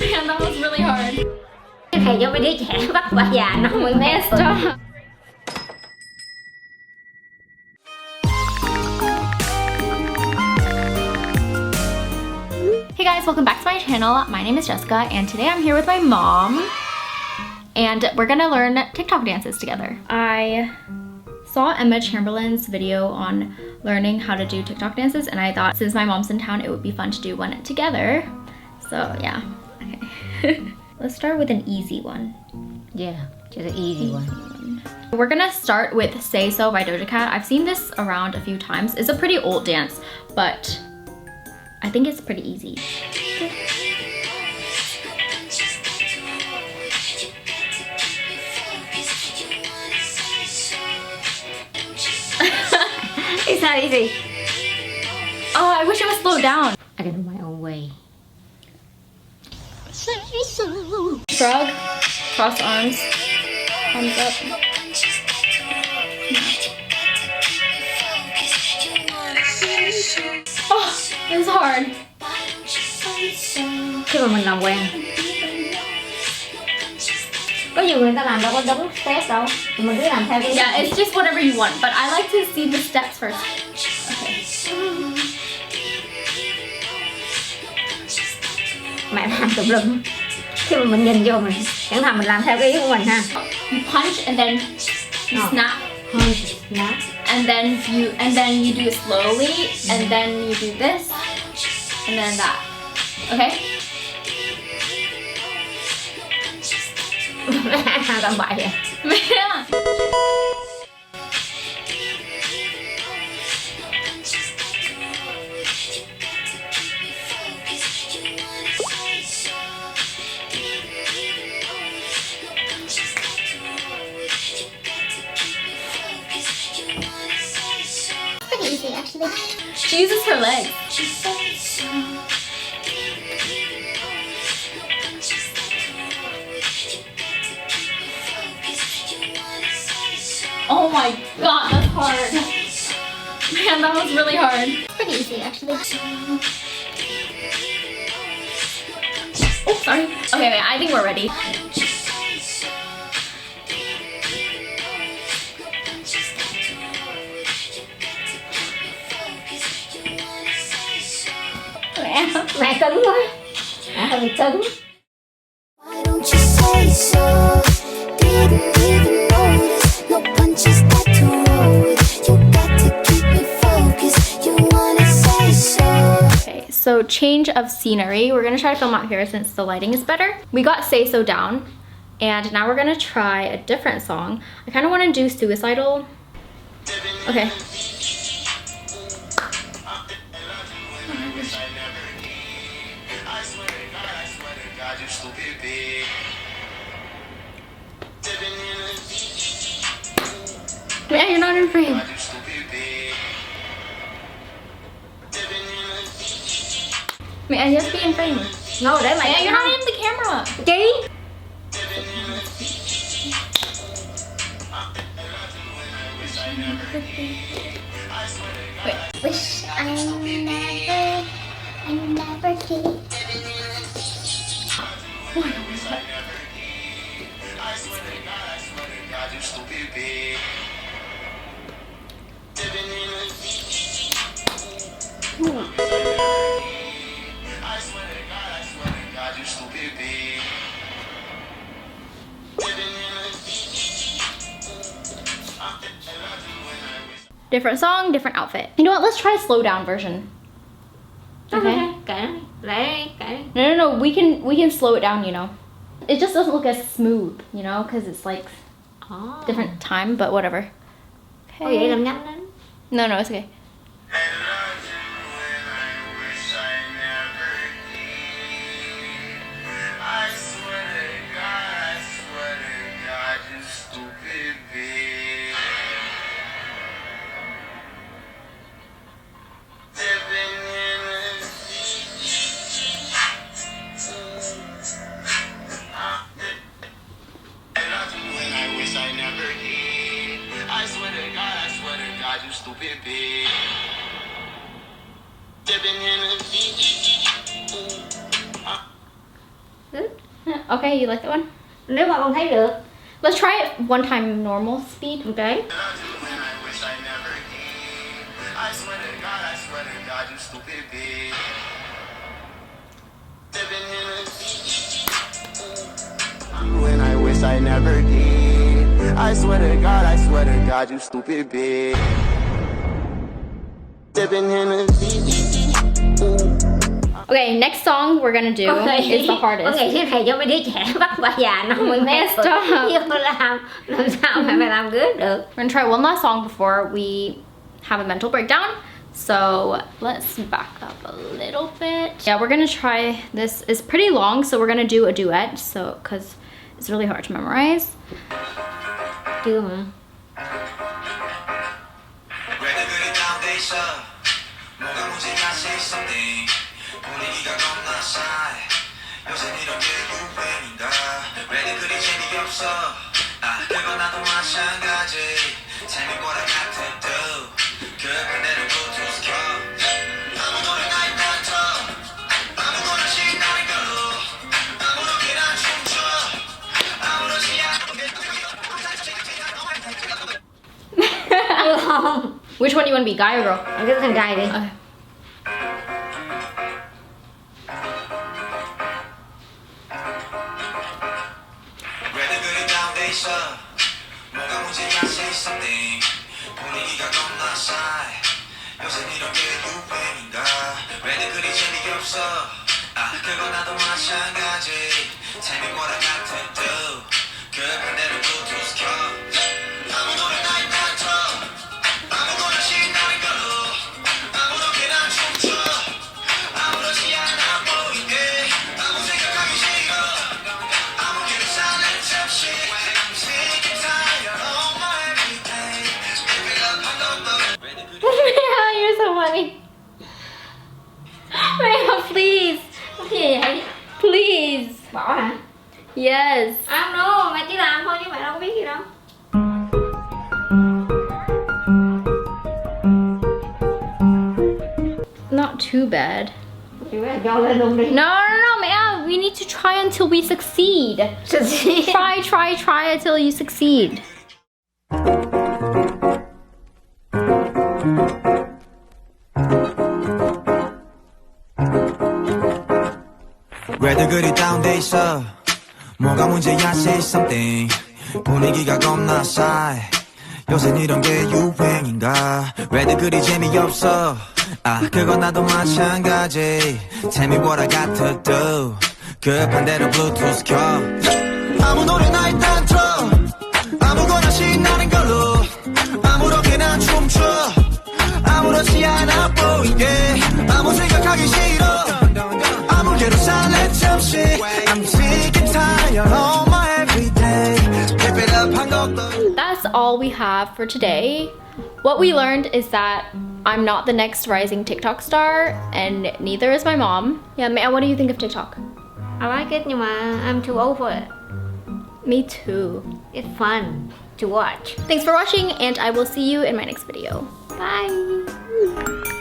Man, that was really hard. Thầy cho mấy đứa trẻ bắt bà già 50 mét. Stop. Hey guys, welcome back to my channel. My name is Jessica and today I'm here with my mom and we're gonna learn TikTok dances together. I saw Emma Chamberlain's video on learning how to do TikTok dances and I thought since my mom's in town it would be fun to do one together. So yeah, okay. Let's start with an easy one. Yeah, just an easy one. We're gonna start with Say So by Doja Cat. I've seen this around a few times. It's a pretty old dance, but I think it's pretty easy. It's not easy. Oh, I wish it was slowed down. I can do my own way. Shrug, cross arms, thumbs up. Oh, this is hard. Khi mà mình làm quen. Có nhiều người ta làm đâu có đúng step đâu. Mình cứ làm theo cái. Yeah, it's just whatever you want, but I like to see the steps first. Okay. Mẹ làm tùm lum. Khi mà mình nhìn vô mình chẳng thà mình làm theo cái ý của mình ha. You punch and then you snap. Punch, snap. And then you do it slowly, and then you do this, and then that. Okay? Làm bậy vậy. Yeah. Pretty easy actually. She uses her legs. Oh my god, that's hard. Man, that was really hard. Pretty easy actually. Oh, sorry. Okay, wait, I think we're ready. Mẹ cứng quá. Mẹ hơi cứng. Why don't you say so? Didn't even notice. No punches got to roll with. You got to keep me focused. You wanna say so? Okay, so change of scenery. We're gonna try to film out here since the lighting is better. We got Say So down, and now we're gonna try a different song. I kind of want to do Suicidal. Okay. Man, you're not in frame. Man, you have to be in frame. No, để mày. Man, you're not in the camera. Chí. Wait. Wish I never did. Different song, different outfit. You know what? Let's try a slow down version. Okay. No. We can slow it down. You know, it just doesn't look as smooth. You know, because it's like different time. But whatever. Có vậy làm nhanh lên. No, it's okay. I swear to God, you stupid bitch. Okay, you like that one? Nếu mà con thấy được. Let's try it one time normal speed. Okay. I wish I never did. I swear to God, you stupid bitch. When I wish I never did. I swear to God, you stupid bitch. Sipping Hennessy. Okay, next song we're gonna do is the hardest. Okay, thế thầy cho mấy đứa trẻ bắt bà già 50 Stop. Vô làm sao mà mày làm good được. We're gonna try one last song before we have a mental breakdown. So let's back up a little bit. Yeah, we're gonna try, this is pretty long, so we're gonna do a duet, so because it's really hard to memorize. Chưa mà. Chưa không? Which one do you want to be, guy or girl? Cái thằng trai đi. Okay. You're so funny. Maya, please. Cái gì vậy? Please. Bỏ hả? Yes. I don't know, mày chỉ làm thôi chứ mày đâu có biết gì đâu. Not too bad. Cho lên luôn đi. No, Maya. We need to try until we succeed. Try until you succeed. 왜들 그리 다운돼 있어 뭐가 문제야 say something 분위기가 겁나 싸해 요새 이런 게 유행인가 왜들 그리 재미없어 아 그건 나도 마찬가지 Tell me what I got to do 급한 대로 블루투스 켜 아무 노래나 일단 틀어 아무거나 신나는 걸로 아무렇게나 춤춰 아무렇지 않아 보이게 아무 생각하기 싫어 아무개로 살래 잠시 I'm sick and tired of my everyday Keep it up 한 것도 That's all we have for today. What we learned is that I'm not the next rising TikTok star, and neither is my mom. Yeah, Maya, what do you think of TikTok? I like it nhưng mà I'm too old for it. Me too. It's fun to watch. Thanks for watching, and I will see you in my next video. Bye!